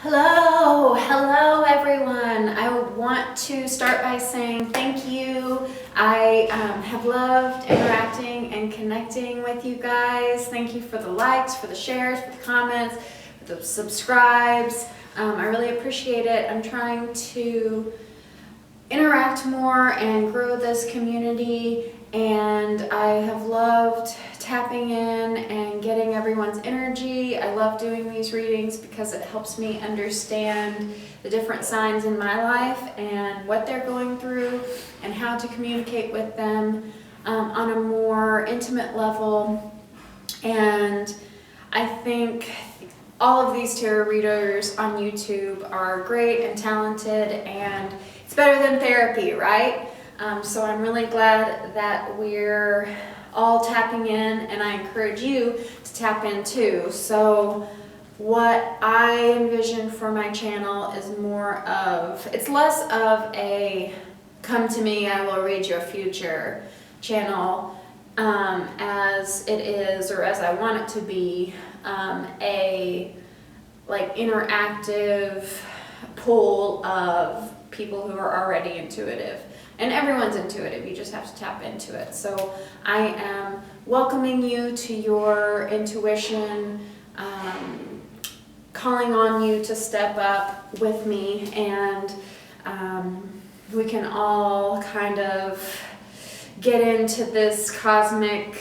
Hello everyone. I want to start by saying thank you. I have loved interacting and connecting with you guys. Thank you for the likes, for the shares, for the comments, for the subscribes. I really appreciate it. I'm trying to interact more and grow this community, and I have loved tapping in and getting everyone's energy. I love doing these readings because it helps me understand the different signs in my life and what they're going through and how to communicate with them on a more intimate level. And I think all of these tarot readers on YouTube are great and talented, and it's better than therapy, right? So I'm really glad that we're all tapping in, and I encourage you to tap in too. So what I envision for my channel is it's less of a come to me, I will read your future channel as it is, or as I want it to be, a like interactive pool of people who are already intuitive. And everyone's intuitive, you just have to tap into it. So I am welcoming you to your intuition, calling on you to step up with me, and we can all kind of get into this cosmic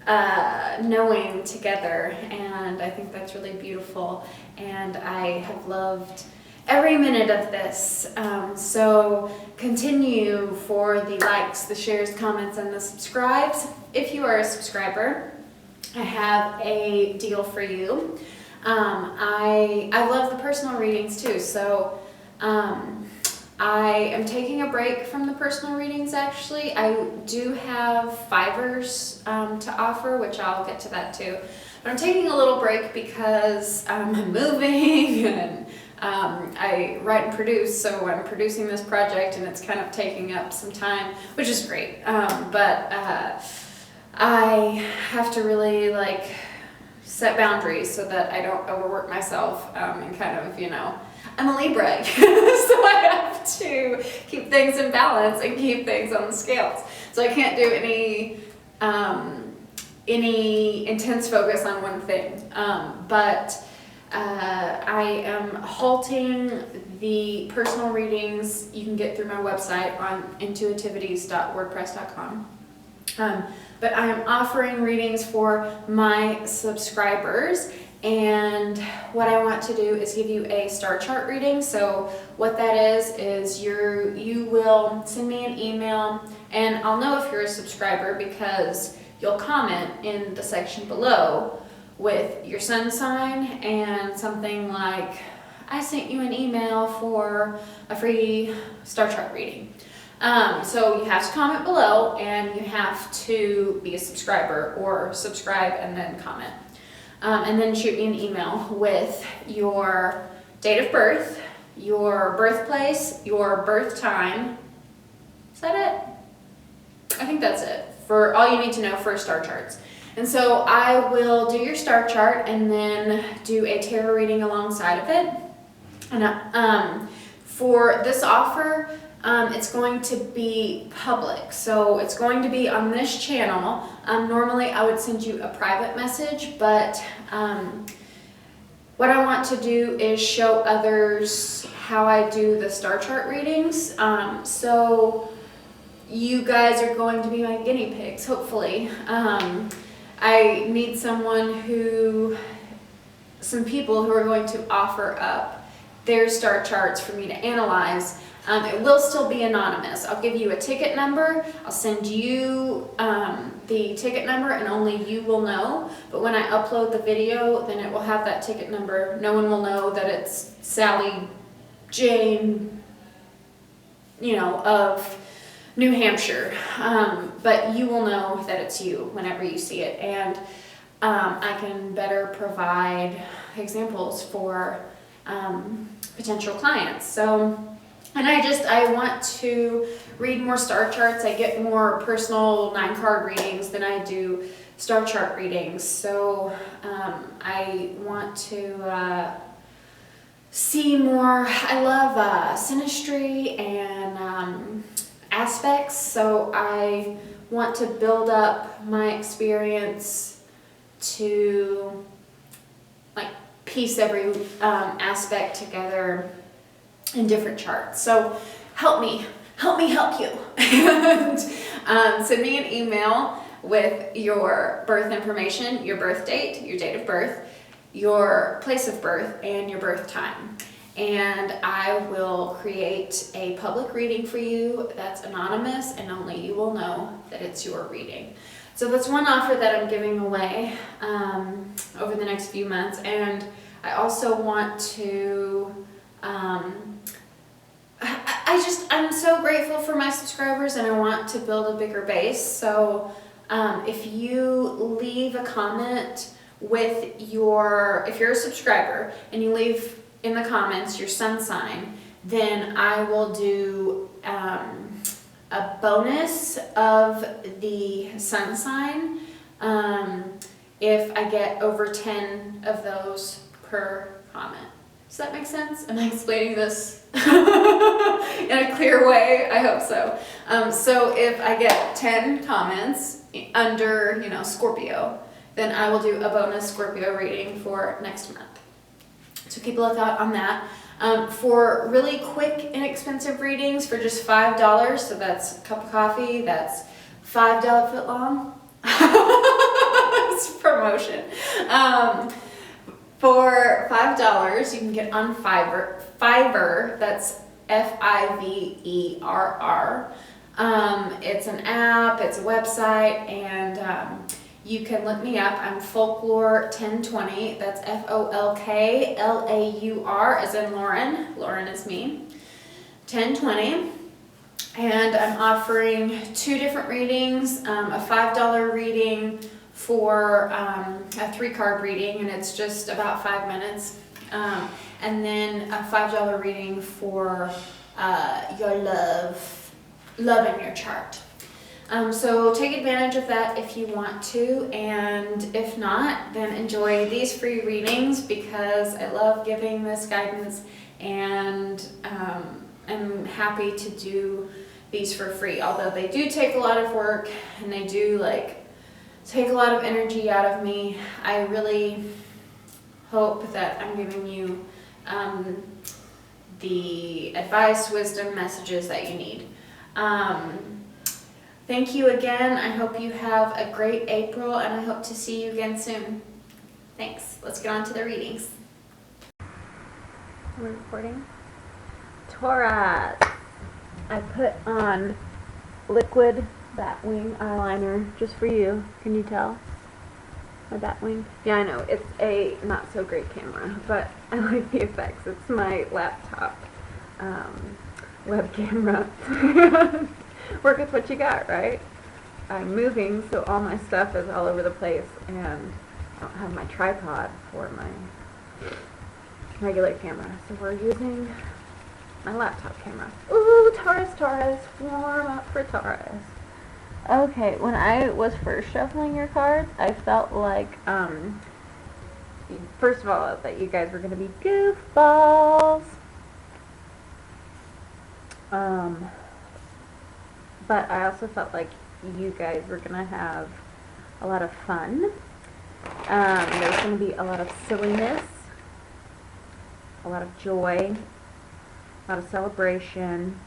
knowing together, and I think that's really beautiful, and I have loved every minute of this. So continue for the likes, the shares, comments, and the subscribes. If you are a subscriber, I have a deal for you. I love the personal readings too, so I am taking a break from the personal readings actually. I do have Fivers to offer, which I'll get to that too. But I'm taking a little break because I'm moving and I write and produce, so I'm producing this project and it's kind of taking up some time, which is great. But I have to really set boundaries so that I don't overwork myself and kind of, I'm a Libra, so I have to keep things in balance and keep things on the scales. So I can't do any intense focus on one thing, but I am halting the personal readings you can get through my website on intuitivities.wordpress.com. But I am offering readings for my subscribers, and what I want to do is give you a star chart reading. So what that is you will send me an email, and I'll know if you're a subscriber because you'll comment in the section below with your sun sign and something like, I sent you an email for a free star chart reading. So you have to comment below, and you have to be a subscriber or subscribe and then comment. And then shoot me an email with your date of birth, your birthplace, your birth time. Is that it? I think that's it for all you need to know for star charts. And so I will do your star chart and then do a tarot reading alongside of it. And for this offer, it's going to be public, so it's going to be on this channel. Normally I would send you a private message, but what I want to do is show others how I do the star chart readings. So you guys are going to be my guinea pigs, hopefully. I need some people who are going to offer up their star charts for me to analyze. It will still be anonymous. I'll give you a ticket number. I'll send you the ticket number, and only you will know. But when I upload the video, then it will have that ticket number. No one will know that it's Sally Jane, of New Hampshire. But you will know that it's you whenever you see it. And I can better provide examples for potential clients. So, and I want to read more star charts. I get more personal 9-card readings than I do star chart readings. So I want to see more. I love synastry and aspects, so I want to build up my experience to like piece every aspect together in different charts. So help me help you. And send me an email with your birth information, your birth date, your date of birth, your place of birth, and your birth time. And I will create a public reading for you that's anonymous, and only you will know that it's your reading. So that's one offer that I'm giving away over the next few months. And I also want to, I'm so grateful for my subscribers, and I want to build a bigger base. So if you leave a comment with if you're a subscriber and you leave in the comments your sun sign, then I will do a bonus of the sun sign if I get over 10 of those per comment. Does that make sense? Am I explaining this in a clear way? I hope so. So if I get 10 comments under, Scorpio, then I will do a bonus Scorpio reading for next month. So keep a lookout on that. For really quick, inexpensive readings for just $5, so that's a cup of coffee, that's $5 foot long. It's a promotion. For $5, you can get on Fiverr, that's Fiverr. It's an app, it's a website, and you can look me up. I'm Folklore 1020. That's FOLKLAUR, as in Lauren. Lauren is me. 1020. And I'm offering 2 different readings, a $5 reading for a 3-card reading, and it's just about 5 minutes. And then a $5 reading for your love in your chart. So take advantage of that if you want to, and if not, then enjoy these free readings, because I love giving this guidance, and I'm happy to do these for free, although they do take a lot of work and they do take a lot of energy out of me. I really hope that I'm giving you the advice, wisdom, messages that you need. Thank you again. I hope you have a great April, and I hope to see you again soon. Thanks. Let's get on to the readings. We're recording. Taurus. I put on liquid Batwing eyeliner just for you. Can you tell? My Batwing? Yeah, I know. It's a not so great camera, but I like the effects. It's my laptop web camera. Work with what you got, right? I'm moving, so all my stuff is all over the place, and I don't have my tripod for my regular camera, so we're using my laptop camera. Ooh, Taurus, warm up for Taurus. Okay, when I was first shuffling your cards, I felt like, first of all, that you guys were going to be goofballs. But I also felt like you guys were going to have a lot of fun. There's going to be a lot of silliness, a lot of joy, a lot of celebration,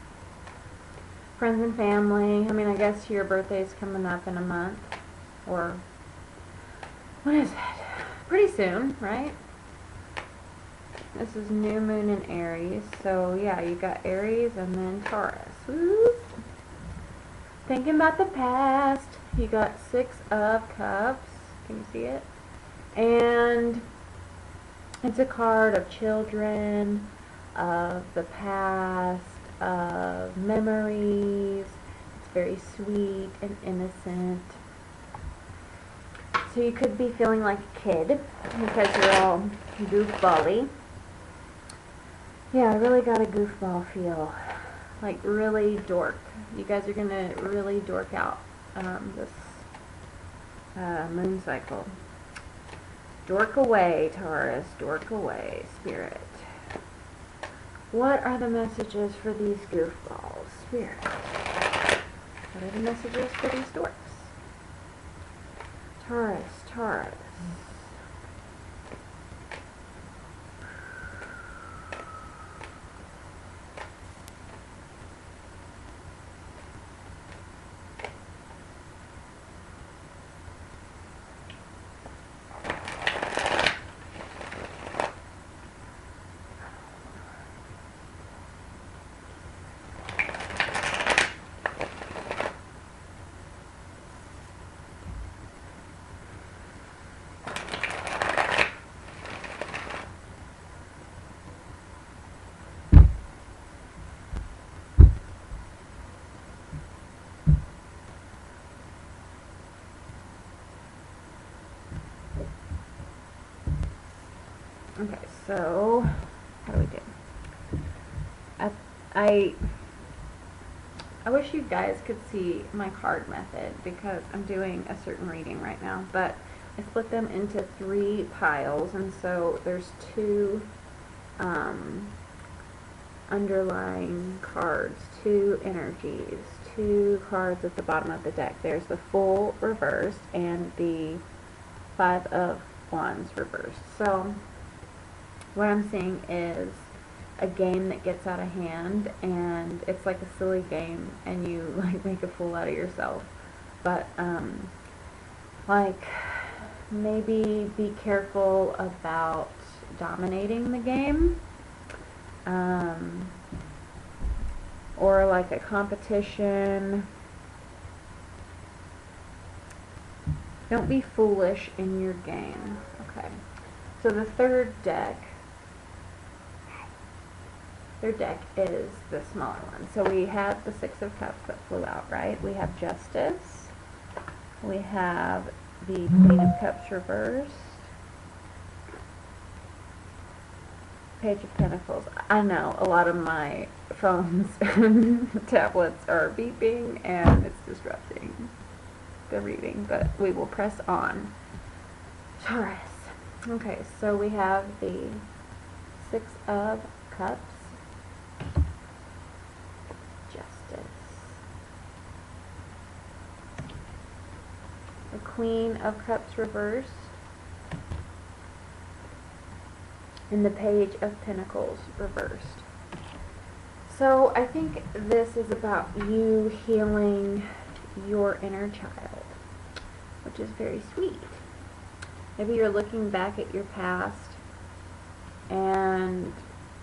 friends and family. I mean, I guess your birthday's coming up in a month, or what is it? Pretty soon, right? This is new moon in Aries, so yeah, you got Aries and then Taurus. Woo! Thinking about the past, you got 6 of Cups. Can you see it? And it's a card of children, of the past, of memories. It's very sweet and innocent. So you could be feeling like a kid because you're all goofbally. Yeah, I really got a goofball feel. Like really dork. You guys are going to really dork out this moon cycle. Dork away, Taurus. Dork away, Spirit. What are the messages for these goofballs? Spirit. What are the messages for these dorks? Taurus, Taurus. Okay, so how do we do? I wish you guys could see my card method because I'm doing a certain reading right now, but I split them into 3 piles, and so there's 2 underlying cards, 2 energies, 2 cards at the bottom of the deck. There's the Fool reversed and the 5 of Wands reversed. So what I'm seeing is a game that gets out of hand, and it's like a silly game, and you like make a fool out of yourself. But like maybe be careful about dominating the game, or like a competition. Don't be foolish in your game. Okay. So the third deck is the smaller one. So we have the 6 of Cups that flew out, right? We have Justice. We have the Queen of Cups reversed. Page of Pentacles. I know a lot of my phones and tablets are beeping and it's disrupting the reading, but we will press on. Taurus. Okay, so we have the 6 of Cups. The Queen of Cups reversed, and the Page of Pentacles reversed. So I think this is about you healing your inner child, which is very sweet. Maybe you're looking back at your past and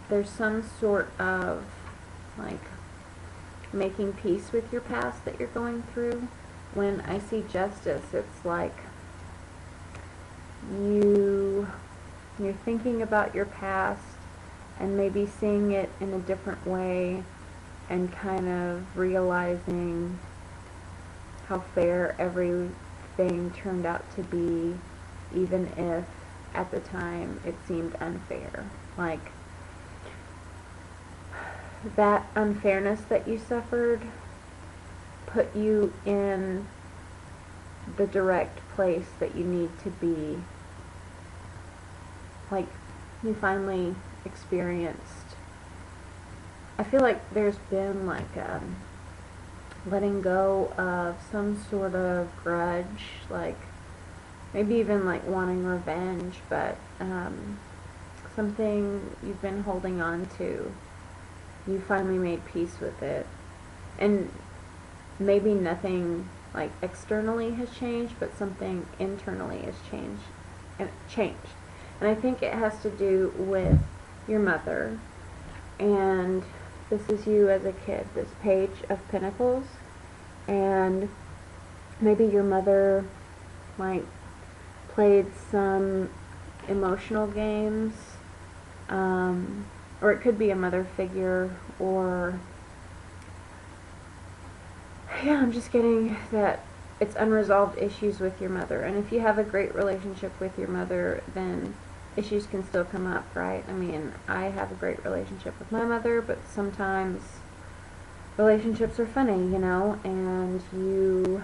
there's some sort of like making peace with your past that you're going through. When I see Justice, it's like you're thinking about your past and maybe seeing it in a different way and kind of realizing how fair everything turned out to be, even if at the time it seemed unfair. Like that unfairness that you suffered put you in the direct place that you need to be. Like you finally experienced, I feel like there's been like letting go of some sort of grudge, like maybe even like wanting revenge, but something you've been holding on to, you finally made peace with it. And maybe nothing like externally has changed, but something internally has changed. And I think it has to do with your mother. And this is you as a kid, this Page of Pentacles. And maybe your mother like played some emotional games, or it could be a mother figure, or yeah, I'm just getting that it's unresolved issues with your mother. And if you have a great relationship with your mother, then issues can still come up, right? I mean, I have a great relationship with my mother, but sometimes relationships are funny, you know, and you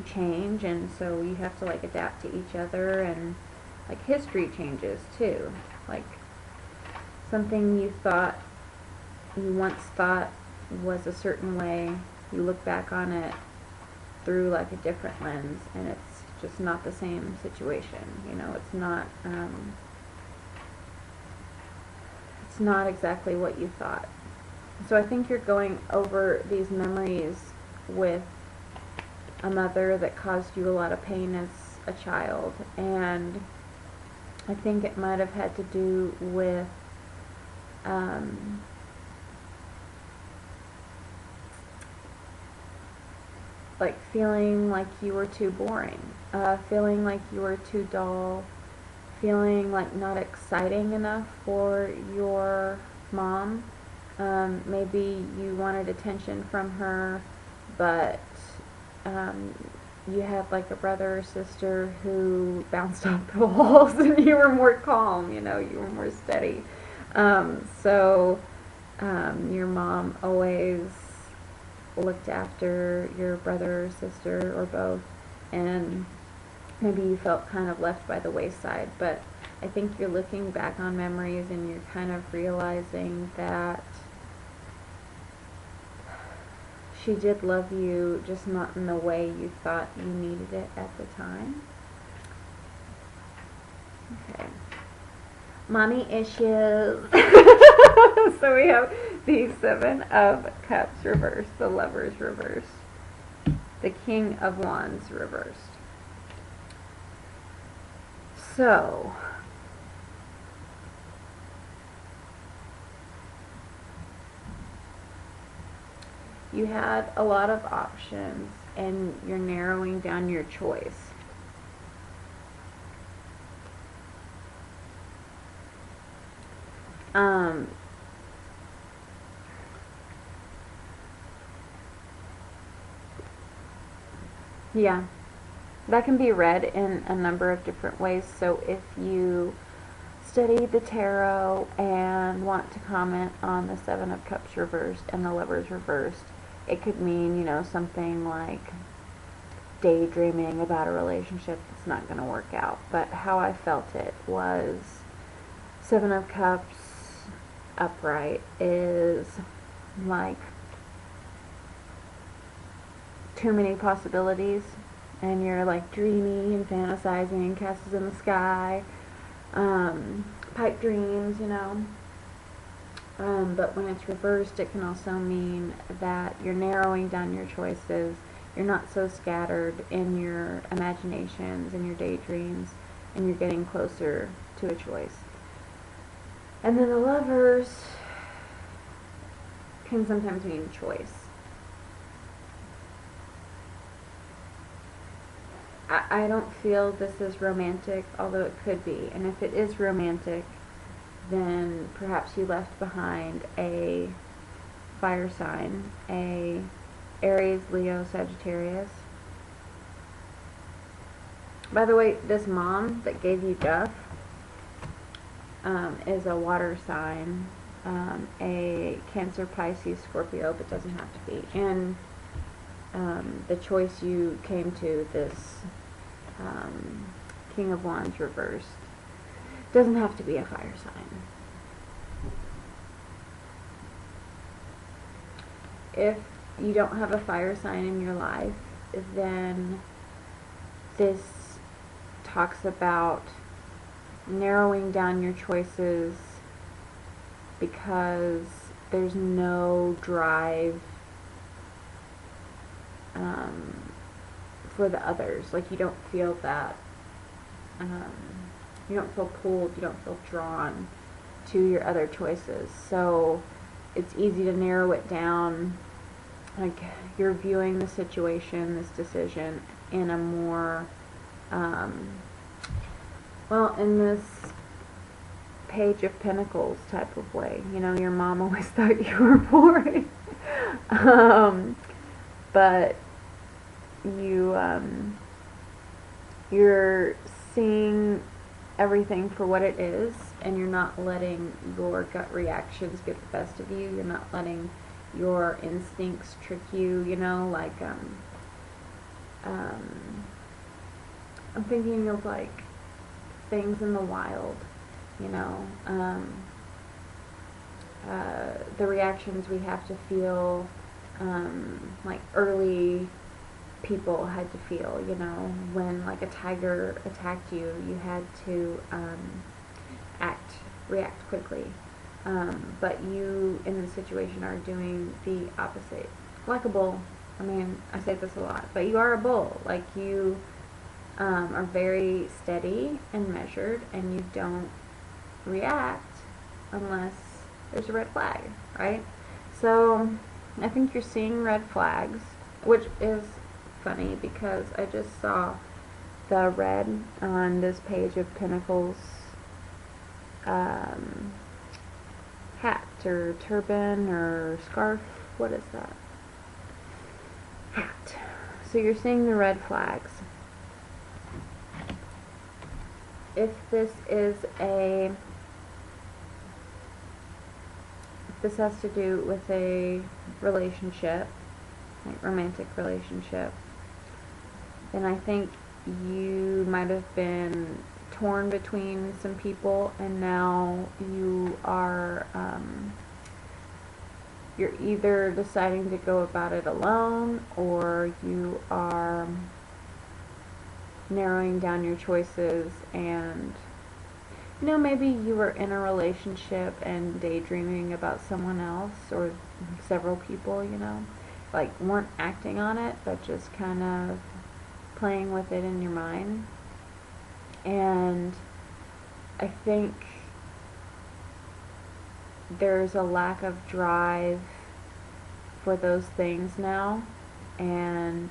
change, and so you have to like adapt to each other. And like history changes too. Like something you once thought was a certain way, you look back on it through like a different lens, and it's just not the same situation. You know, it's not exactly what you thought. So I think you're going over these memories with a mother that caused you a lot of pain as a child, and I think it might have had to do with like feeling like you were too boring, feeling like you were too dull, feeling like not exciting enough for your mom. Maybe you wanted attention from her, but you had like a brother or sister who bounced off the walls and you were more calm, you know, you were more steady. So your mom always looked after your brother or sister or both, and maybe you felt kind of left by the wayside. But I think you're looking back on memories and you're kind of realizing that she did love you, just not in the way you thought you needed it at the time. Okay. Mommy issues. So we have the Seven of Cups reversed, the Lovers reversed, the King of Wands reversed. So, you had a lot of options and you're narrowing down your choice. Yeah, that can be read in a number of different ways. So if you study the tarot and want to comment on the Seven of Cups reversed and the Lovers reversed, it could mean, you know, something like daydreaming about a relationship that's not going to work out. But how I felt it was Seven of Cups upright is like too many possibilities, and you're like dreamy and fantasizing, castles in the sky, pipe dreams, you know. But when it's reversed, it can also mean that you're narrowing down your choices. You're not so scattered in your imaginations and your daydreams, and you're getting closer to a choice. And then the Lovers can sometimes mean choice. I don't feel this is romantic, although it could be. And if it is romantic, then perhaps you left behind a fire sign, a Aries, Leo, Sagittarius. By the way, this mom that gave you Duff is a water sign, a Cancer, Pisces, Scorpio, but doesn't have to be. And the choice you came to, this King of Wands reversed, doesn't have to be a fire sign. If you don't have a fire sign in your life, then this talks about narrowing down your choices because there's no drive for the others. Like, you don't feel that, you don't feel pulled, you don't feel drawn to your other choices. So it's easy to narrow it down. Like, you're viewing the situation, this decision, in a more, well, in this Page of Pentacles type of way. You know, your mom always thought you were boring. But you're seeing everything for what it is, and you're not letting your gut reactions get the best of you. You're not letting your instincts trick you, you know, like, I'm thinking of, like, things in the wild, the reactions we have to feel, like early people had to feel, when like a tiger attacked you, you had to react quickly. But you in the situation are doing the opposite. Like a bull. I mean, I say this a lot, but you are a bull. Like you are very steady and measured, and you don't react unless there's a red flag, right? So I think you're seeing red flags, which is funny because I just saw the red on this page of Pentacles hat or turban or scarf. What is that? Hat. So you're seeing the red flags. If this has to do with a relationship, like romantic relationship, then I think you might have been torn between some people, and now you are you're either deciding to go about it alone, or you are narrowing down your choices. And maybe you were in a relationship and daydreaming about someone else or several people, like weren't acting on it, but just kind of playing with it in your mind. And I think there's a lack of drive for those things now, and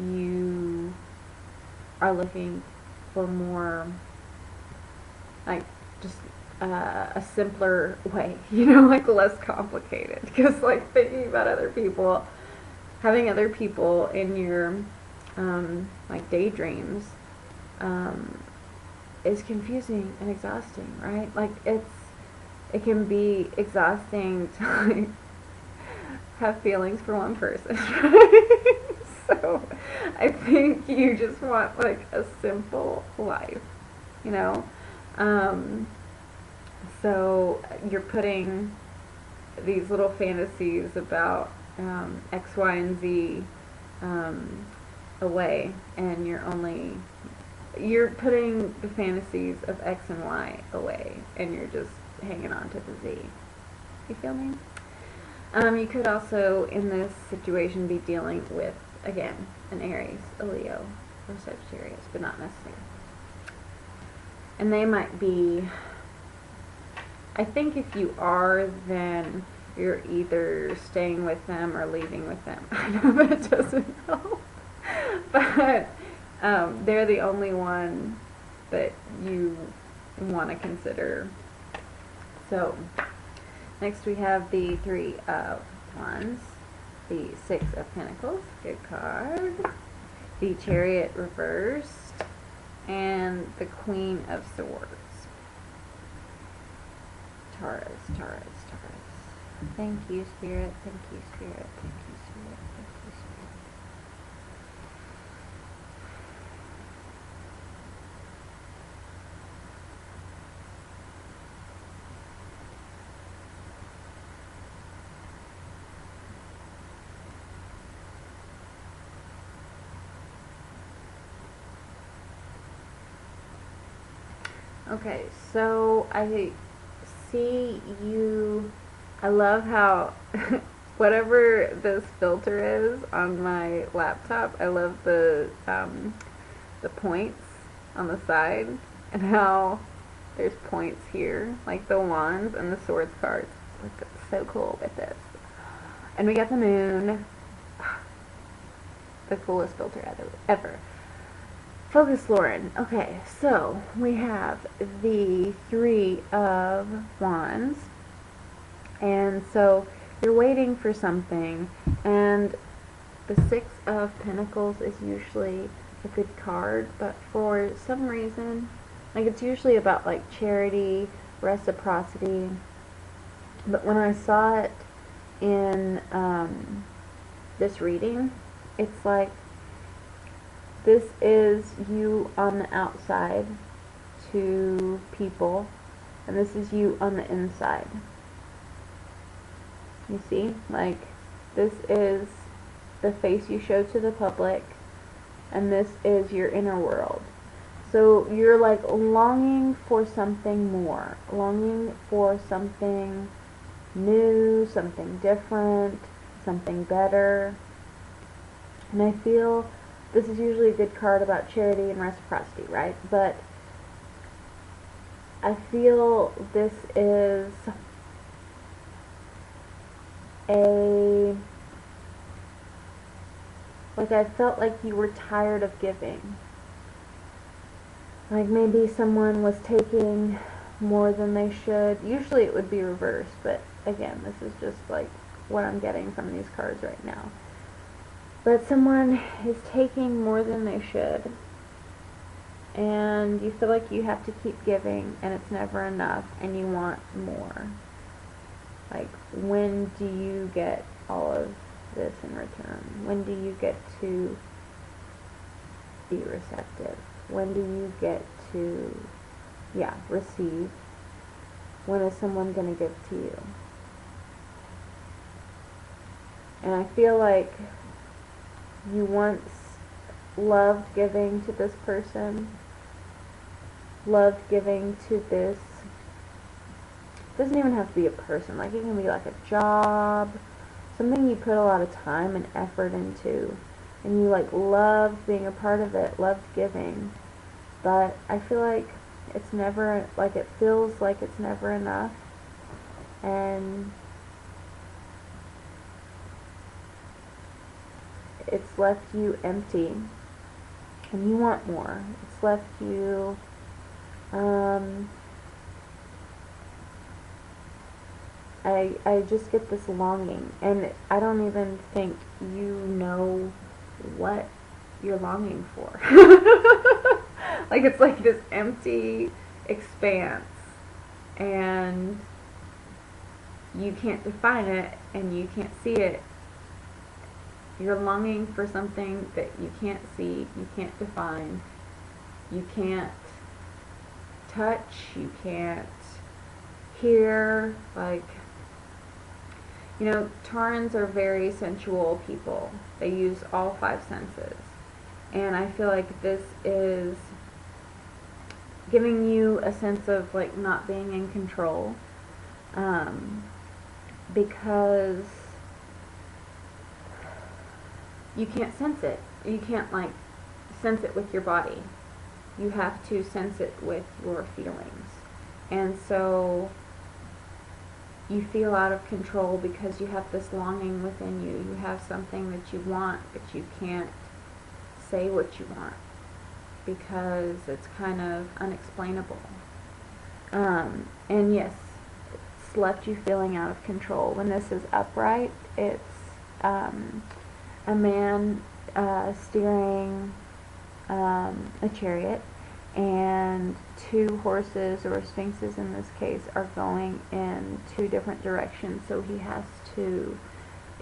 you are looking for more, like, just a simpler way, like less complicated. Because, like, thinking about other people, having other people in your, like, daydreams, is confusing and exhausting, right? Like, it can be exhausting to, like, have feelings for one person, right? So, I think you just want, like, a simple life, So, you're putting these little fantasies about X, Y, and Z away, and you're putting the fantasies of X and Y away, and you're just hanging on to the Z. You feel me? You could also, in this situation, be dealing with, again, an Aries, a Leo, or Sagittarius, but not necessarily. And they might be, I think if you are, then you're either staying with them or leaving with them. I know that doesn't help, but they're the only one that you want to consider. So, next we have the Three of Wands, the Six of Pentacles, good card, the Chariot reversed, and the Queen of Swords. Taurus, Taurus, Taurus. Thank you, Spirit. Thank you, Spirit. Thank you, Spirit. Thank you, Spirit. Okay, so I see you. I love how whatever this filter is on my laptop, I love the points on the side, and how there's points here, like the wands and the swords cards. Look, so cool with this. And we got the moon. The coolest filter ever. Focus, Lauren. Okay, so we have the Three of Wands, and so you're waiting for something, and the Six of Pentacles is usually a good card, but for some reason, like, it's usually about, like, charity, reciprocity, but when I saw it in this reading, it's like This is you on the outside to people, and this is you on the inside. You see? Like, this is the face you show to the public, and this is your inner world. So you're like longing for something more, longing for something new, something different, something better. And I feel this is usually a good card about charity and reciprocity, right? But I feel this is like I felt like you were tired of giving. Like maybe someone was taking more than they should. Usually it would be reversed, but again, this is just like what I'm getting from these cards right now. But someone is taking more than they should, and you feel like you have to keep giving, and it's never enough, and you want more. Like, when do you get all of this in return? When do you get to be receptive? When do you get to, receive? When is someone going to give to you? And I feel like you once loved giving to this person, loved giving to this, doesn't even have to be a person, like it can be like a job, something you put a lot of time and effort into, and you like loved being a part of it, loved giving, but I feel like it's never, like it feels like it's never enough, and it's left you empty, and you want more. It's left you, I just get this longing, and I don't even think you know what you're longing for. Like, it's like this empty expanse, and you can't define it, and you can't see it. You're longing for something that you can't see, you can't define, you can't touch, you can't hear. Like, you know, Taurans are very sensual people. They use all five senses. And I feel like this is giving you a sense of, like, not being in control. Because you can't sense it. You can't, like, sense it with your body. You have to sense it with your feelings. And so you feel out of control because you have this longing within you. You have something that you want, but you can't say what you want because it's kind of unexplainable. And yes, it's left you feeling out of control. When this is upright, it's a man steering a chariot, and two horses, or sphinxes in this case, are going in two different directions, so he has to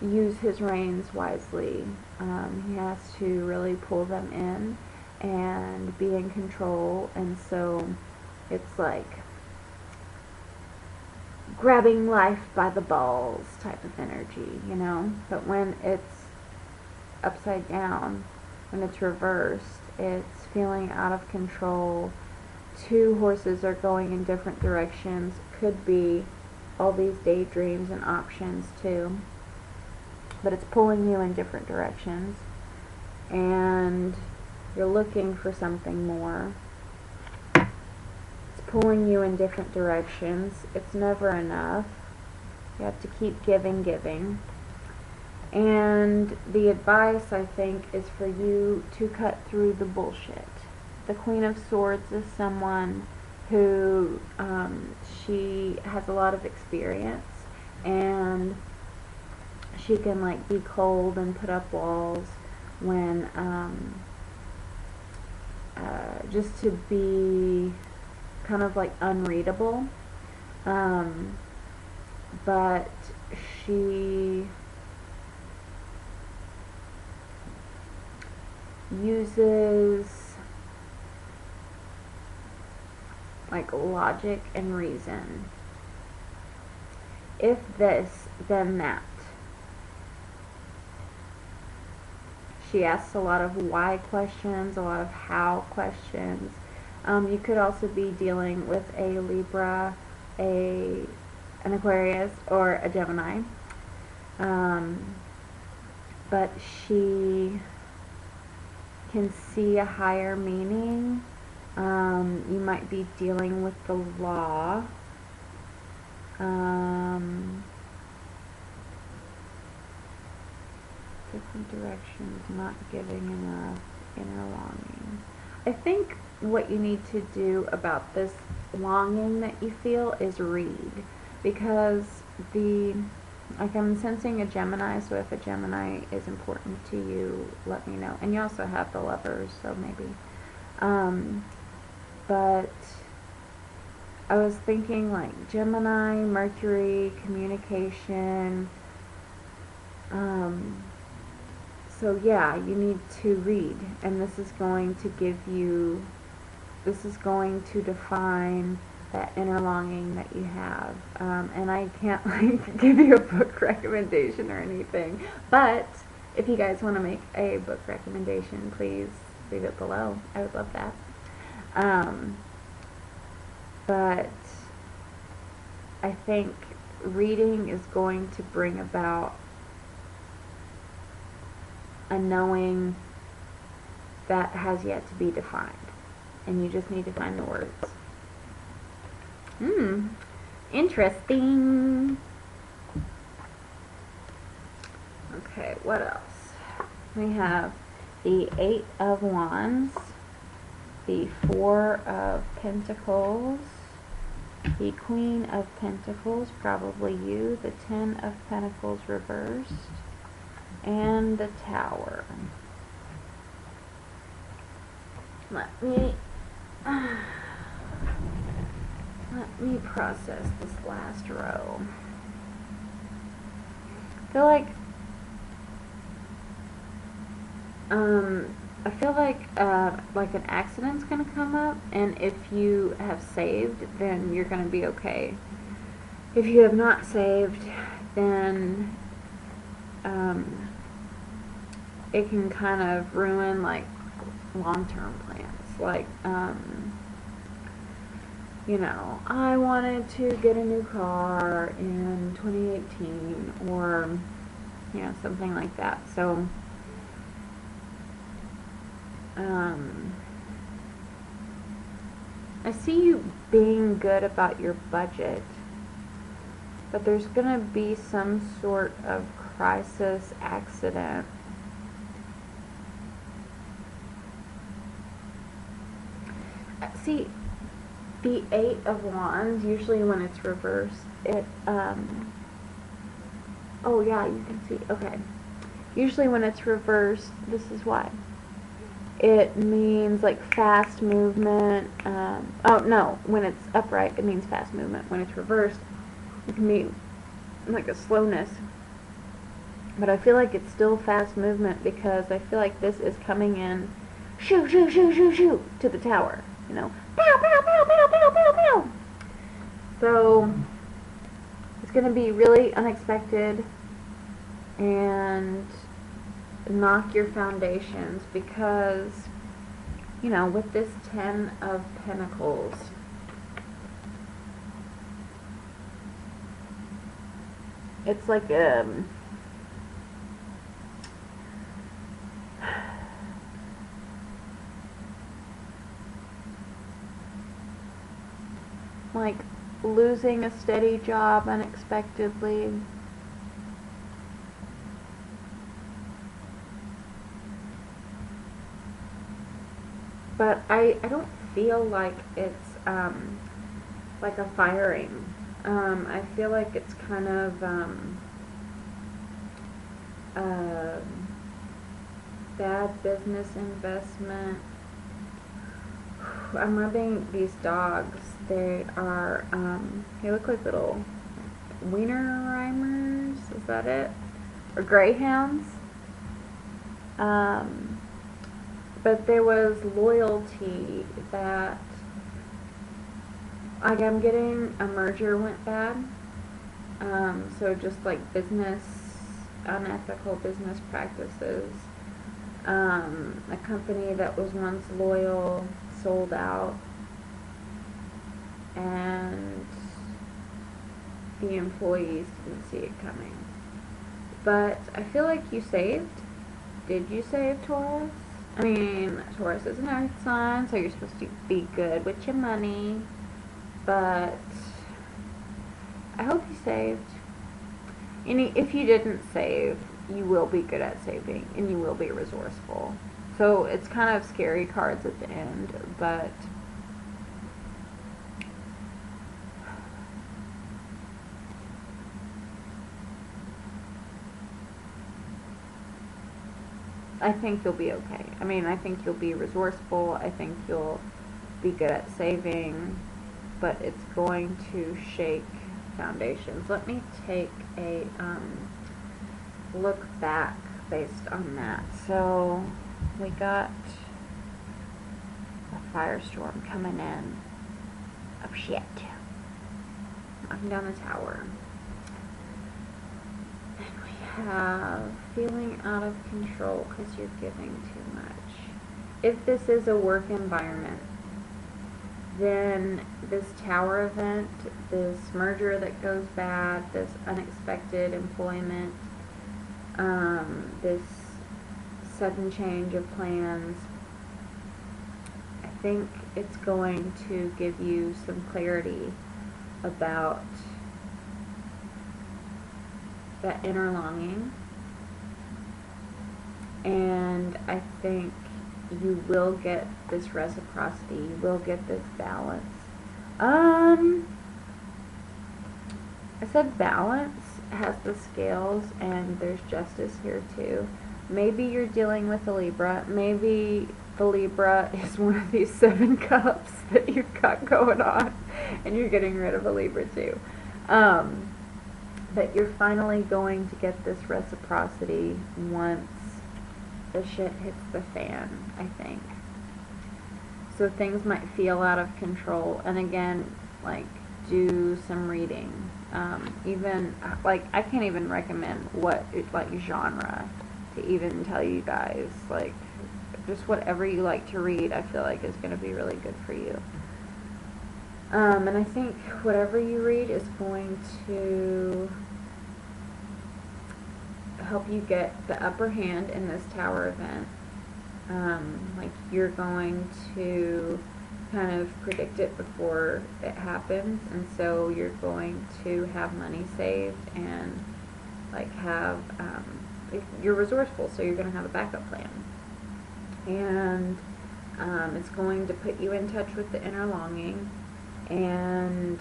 use his reins wisely. He has to really pull them in and be in control, and so it's like grabbing life by the balls type of energy, you know. But when it's upside down, when it's reversed, it's feeling out of control. Two horses are going in different directions. Could be all these daydreams and options too, but it's pulling you in different directions, and you're looking for something more. It's pulling you in different directions. It's never enough. You have to keep giving. And the advice, I think, is for you to cut through the bullshit. The Queen of Swords is someone who, she has a lot of experience, and she can, like, be cold and put up walls when, just to be kind of, like, unreadable. But uses like logic and reason. If this, then that. She asks a lot of why questions, a lot of how questions. You could also be dealing with a Libra, an Aquarius, or a Gemini. But she can see a higher meaning. You might be dealing with the law. Different directions, not giving enough, inner longing. I think what you need to do about this longing that you feel is read, because like I'm sensing a Gemini, so if a Gemini is important to you, let me know. And you also have the Lovers, so maybe. But I was thinking like Gemini, Mercury, communication. So yeah, you need to read, and this is going to define that inner longing that you have. And I can't like give you a book recommendation or anything, but if you guys want to make a book recommendation, please leave it below. I would love that. But I think reading is going to bring about a knowing that has yet to be defined, and you just need to find the words. Interesting. Okay, what else? We have the 8 of Wands, the 4 of Pentacles, the Queen of Pentacles, probably you, the 10 of Pentacles reversed, and the Tower. Let me process this last row. I feel like an accident's gonna come up, and if you have saved, then you're gonna be okay. If you have not saved, then it can kind of ruin like long-term plans. Like, you know, I wanted to get a new car in 2018, or, you know, something like that. So, I see you being good about your budget, but there's gonna be some sort of crisis accident. See, the 8 of Wands, usually when it's reversed, it, oh yeah, you can see, okay. Usually when it's reversed, this is why. It means like fast movement. Oh no, when it's upright, it means fast movement. When it's reversed, it can mean like a slowness. But I feel like it's still fast movement, because I feel like this is coming in, shoo, shoo, shoo, shoo, shoo, to the Tower. You know, pow, pow, pow, pow, pow, pow, pow. So it's going to be really unexpected and knock your foundations, because, you know, with this 10 of Pentacles, it's like like losing a steady job unexpectedly. But I don't feel like it's like a firing. I feel like it's kind of bad business investment. I'm rubbing these dogs. They are, they look like little Wiener Is that it? Or greyhounds. but there was loyalty that, like, I'm getting a merger went bad. So just like unethical business practices. A company that was once loyal sold out, and the employees didn't see it coming. But I feel like you saved. Did you save, Taurus? I mean, Taurus is an earth sign, so you're supposed to be good with your money. But I hope you saved. And if you didn't save, you will be good at saving, and you will be resourceful. So it's kind of scary cards at the end, but I think you'll be okay. I mean, I think you'll be resourceful. I think you'll be good at saving, but it's going to shake foundations. Let me take a look back based on that. So we got a firestorm coming in. Oh shit. Knocking down the tower. And we have feeling out of control because you're giving too much. If this is a work environment, then this tower event, this merger that goes bad, this unexpected employment, this sudden change of plans, I think it's going to give you some clarity about that inner longing, and I think you will get this reciprocity, you will get this balance. I said balance has the scales, and there's justice here too. Maybe you're dealing with a Libra. Maybe the Libra is one of these 7 cups that you've got going on, and you're getting rid of a Libra too. But you're finally going to get this reciprocity once the shit hits the fan, I think. So things might feel out of control. And again, like, do some reading. Even, like, I can't even recommend what, like, genre to even tell you guys. Like, just whatever you like to read, I feel like is going to be really good for you. And I think whatever you read is going to help you get the upper hand in this tower event. Like, you're going to kind of predict it before it happens, and so you're going to have money saved and, like, have, you're resourceful, so you're going to have a backup plan. And it's going to put you in touch with the inner longing, and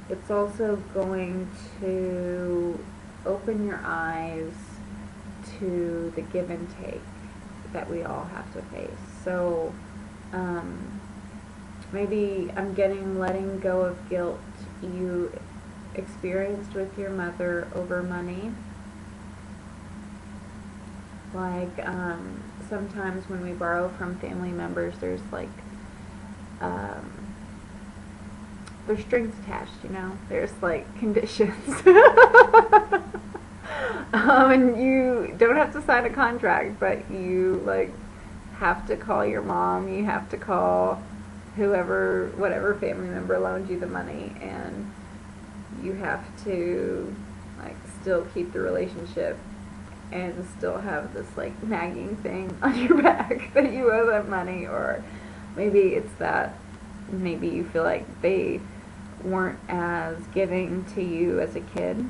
it's also going to open your eyes to the give and take that we all have to face. So maybe I'm getting letting go of guilt you experienced with your mother over money. Like, sometimes when we borrow from family members, there's like, there's strings attached, you know? There's like conditions. And you don't have to sign a contract, but you like have to call your mom, you have to call whoever, whatever family member loaned you the money, and you have to like still keep the relationship and still have this like nagging thing on your back that you owe them money. Or maybe it's that maybe you feel like they weren't as giving to you as a kid.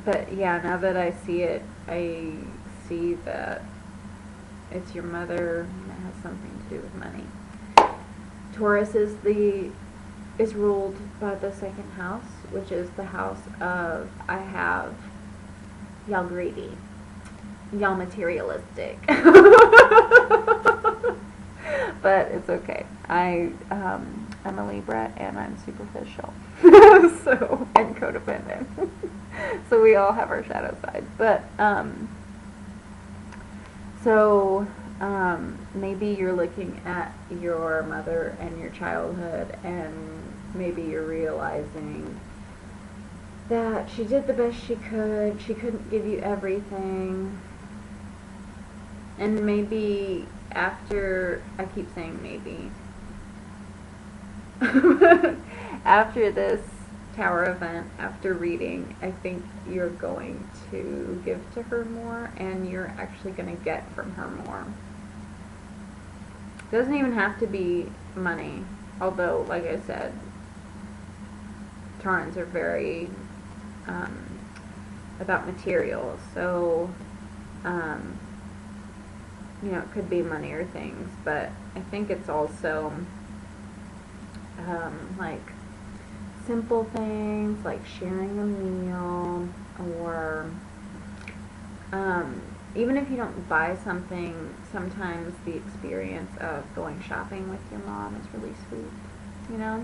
But yeah, now that I see it, I see that it's your mother and it has something to do with money. Taurus is ruled by the 2nd house, which is the house of, I have y'all greedy, y'all materialistic. But it's okay. I'm a Libra and I'm superficial. So, and codependent. So we all have our shadow side. But, so, maybe you're looking at your mother and your childhood, and maybe you're realizing that she did the best she could. She couldn't give you everything. And maybe after, I keep saying maybe, after this Tower event, after reading, I think you're going to give to her more, and you're actually going to get from her more. It doesn't even have to be money, although, like I said, Taurans are very about materials, so you know, it could be money or things, but I think it's also like simple things like sharing a meal, or even if you don't buy something, sometimes the experience of going shopping with your mom is really sweet, you know?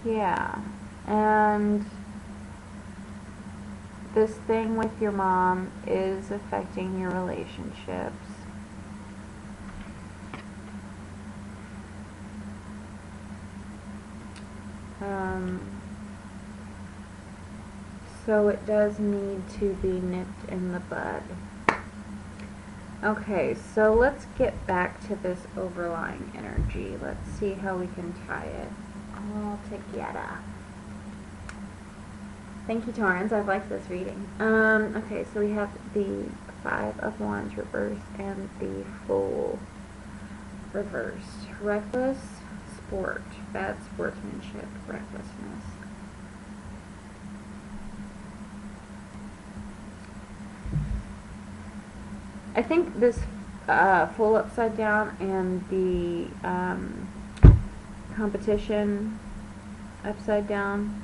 Yeah, and this thing with your mom is affecting your relationships. So it does need to be nipped in the bud. Okay, so let's get back to this overlying energy. Let's see how we can tie it all together. Thank you, Taurans. I've liked this reading. Okay, so we have the Five of Wands reversed and the Fool reversed. Reckless sport, bad sportsmanship, recklessness. I think this Fool upside down and the competition upside down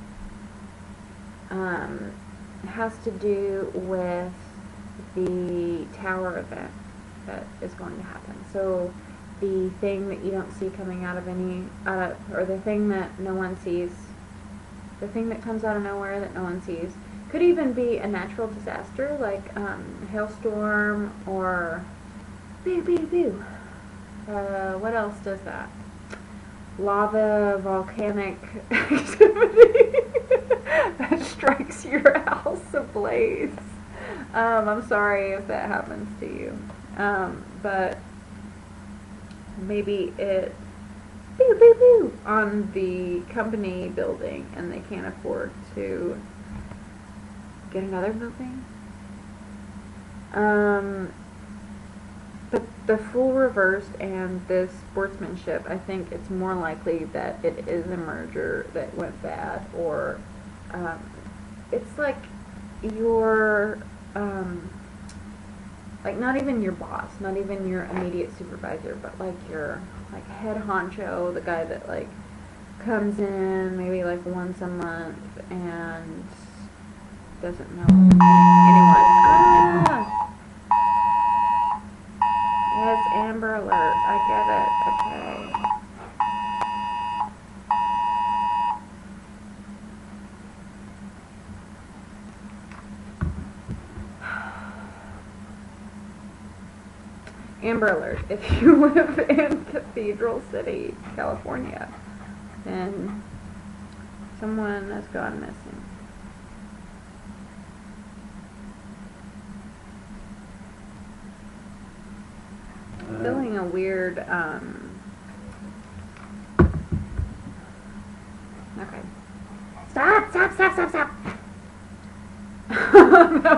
has to do with the Tower event that is going to happen. So the thing that you don't see coming out of or the thing that no one sees, the thing that comes out of nowhere that no one sees, could even be a natural disaster like a hailstorm or boo boo boo. What else does that? Lava, volcanic activity that strikes your house ablaze. I'm sorry if that happens to you. But maybe it boo boo boo on the company building and they can't afford to get another building. But the Fool reversed and this sportsmanship, I think it's more likely that it is a merger that went bad, or it's like your like not even your boss, not even your immediate supervisor, but like your like head honcho, the guy that like comes in maybe like once a month and doesn't know anyone. Yes, Amber Alert. I get it. Okay. Amber Alert. If you live in Cathedral City, California, then someone has gone missing. Feeling a weird, okay. Stop! That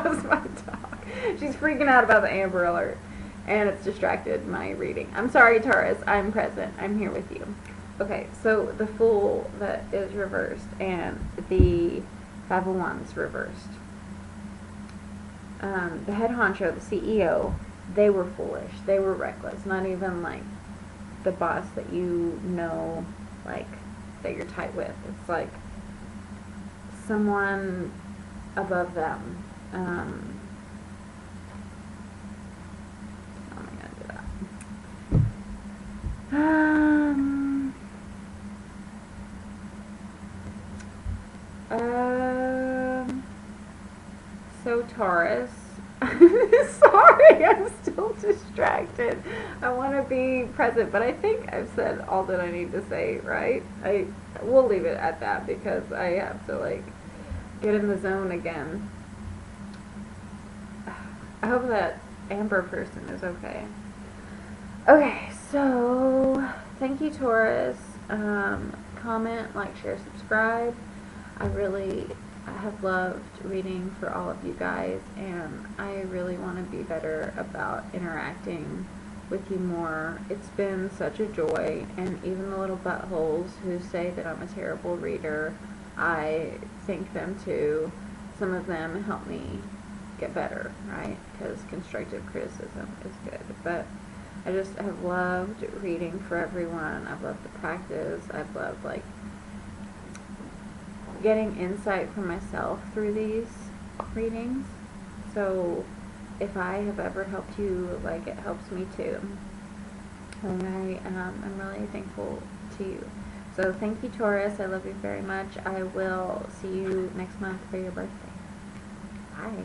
was my dog. She's freaking out about the Amber Alert, and it's distracted my reading. I'm sorry, Taurus. I'm present. I'm here with you. Okay, so the Fool that is reversed and the Five of Wands reversed. The head honcho, the CEO, they were foolish. They were reckless. Not even like the boss that you know, like that you're tight with. It's like someone above them. I'm gonna do that. So Taurus, sorry, I'm still distracted. I want to be present, but I think I've said all that I need to say, right? We'll leave it at that because I have to like get in the zone again. I hope that Amber person is okay. Okay, so thank you, Taurus. Comment, like, share, subscribe. I have loved reading for all of you guys, and I really want to be better about interacting with you more. It's been such a joy, and even the little buttholes who say that I'm a terrible reader, I thank them too. Some of them help me get better, right? Because constructive criticism is good, but I just have loved reading for everyone. I've loved the practice. I've loved like getting insight for myself through these readings. So if I have ever helped you, like, it helps me too. And I'm really thankful to you. So thank you, Taurus. I love you very much. I will see you next month for your birthday. Bye.